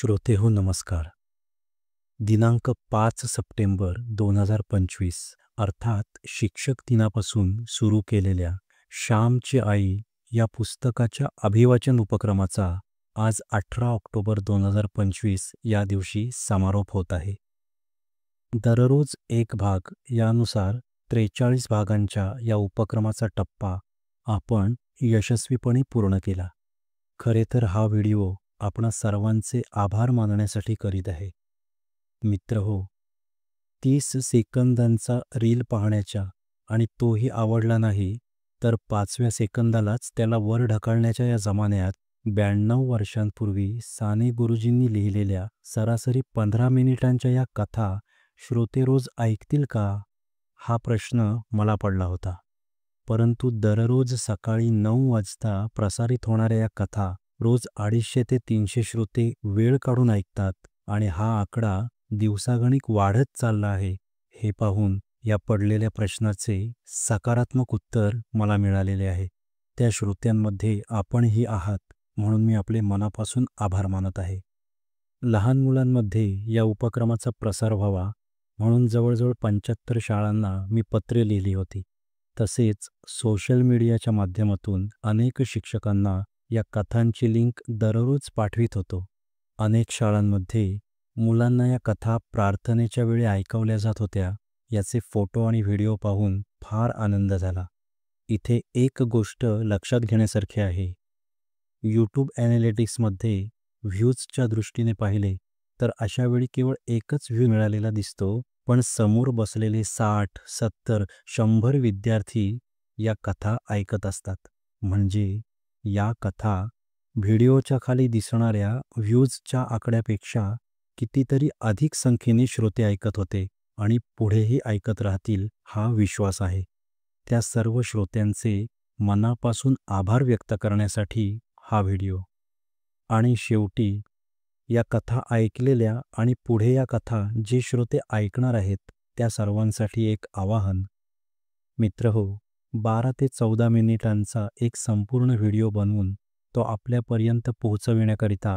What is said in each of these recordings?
श्रोतेहो नमस्कार. दिनांक 5 सप्टेंबर 2025 अर्थात शिक्षक दिनापासून सुरू केलेल्या श्यामची आई या पुस्तकाच्या अभिवाचन उपक्रमाचा आज 18 ऑक्टोबर 2025 या दिवशी समारोप होत आहे. दररोज एक भाग यानुसार 43 भागांच्या या उपक्रमाचा टप्पा आपण यशस्वीपणे पूर्ण केला. खरे तर हा व्हिडिओ आपणा सर्वांचे आभार मानण्यासाठी करीत आहे. मित्रहो, 30 सेकंदांचा रील पाहण्याच्या आणि तोही आवडला नाही तर 5व्या सेकंदालाच त्याला वर ढकलण्याच्या या जमान्यात 92 वर्षांपूर्वी साने गुरुजींनी लिहिलेल्या सरासरी 15 मिनिटांच्या या कथा श्रोते रोज ऐकतील का, हा प्रश्न मला पडला होता. परंतु दररोज सकाळी 9 वाजता प्रसारित होणाऱ्या या कथा रोज 250 ते 300 श्रोते वेळ काढून ऐकतात आणि हा आकडा दिवसागणिक वाढत चालला आहे, हे पाहून या पडलेल्या प्रश्नाचे सकारात्मक उत्तर मला मिळालेले आहे. त्या श्रोत्यांमध्ये आपणही आहात, म्हणून मी आपले मनापासून आभार मानत आहे. लहान मुलांमध्ये या उपक्रमाचा प्रसार व्हावा म्हणून जवळजवळ 75 शाळांना मी पत्रे लिहिली होती. तसेच सोशल मीडियाच्या माध्यमातून अनेक शिक्षकांना या कथांची लिंक दररोज पाठवित होतो. अनेक शाळांमध्ये मुलांना या कथा प्रार्थनेच्या वेळी ऐकवल्या जात होत्या. याचे फोटो आणि व्हिडिओ पाहून फार आनंद झाला. इथे एक गोष्ट लक्षात घेण्यासारखी आहे. यूट्यूब ॲनालिटिक्समध्ये व्ह्यूजच्या दृष्टीने पाहिले तर अशा वेळी केवळ एकच व्ह्यू मिळालेला दिसतो, पण समोर बसलेले 60, 70, 100 विद्यार्थी या कथा ऐकत असतात. म्हणजे या कथा व्हिडिओच्या खाली दिसणाऱ्या व्ह्यूजच्या आकड्यापेक्षा कितीतरी अधिक संख्येने श्रोते ऐकत होते आणि पुढेही ऐकत राहतील हा विश्वास आहे. त्या सर्व श्रोत्यांचे मनापासून आभार व्यक्त करण्यासाठी हा व्हिडिओ. आणि शेवटी या कथा ऐकलेल्या आणि पुढे या कथा जे श्रोते ऐकणार आहेत त्या सर्वांसाठी एक आवाहन. मित्रहो, 12 ते 14 मिनिटांचा एक संपूर्ण व्हिडिओ बनवून तो आपल्यापर्यंत पोहोचविण्याकरिता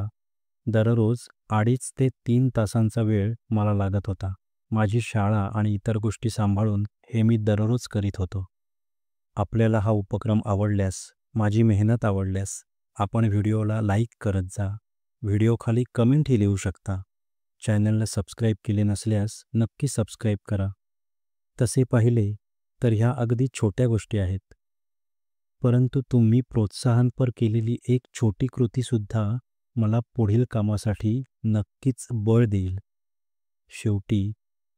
दररोज 2.5 ते 3 तासांचा वेळ मला लागत होता. माझी शाळा आणि इतर गोष्टी सांभाळून हे मी दररोज करीत होतो. आपल्याला हा उपक्रम आवडल्यास, माझी मेहनत आवडल्यास आपण व्हिडिओला लाईक करत जा. व्हिडिओखाली कमेंटही लिहू शकता. चॅनलला सबस्क्राईब केले नसल्यास नक्की सबस्क्राईब करा. तसे पाहिले तर ह्या अगदी छोट्या गोष्टी आहेत, परंतु तुम्ही प्रोत्साहनपर केलेली एक छोटी कृतीसुद्धा मला पुढील कामासाठी नक्कीच बळ देईल. शेवटी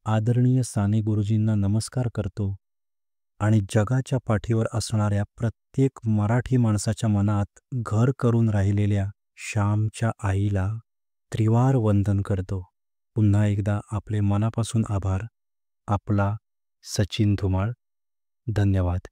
आदरणीय साने गुरुजींना नमस्कार करतो आणि जगाच्या पाठीवर असणाऱ्या प्रत्येक मराठी माणसाच्या मनात घर करून राहिलेल्या श्यामच्या आईला त्रिवार वंदन करतो. पुन्हा एकदा आपले मनापासून आभार. आपला सचिन धुमाळ. धन्यवाद.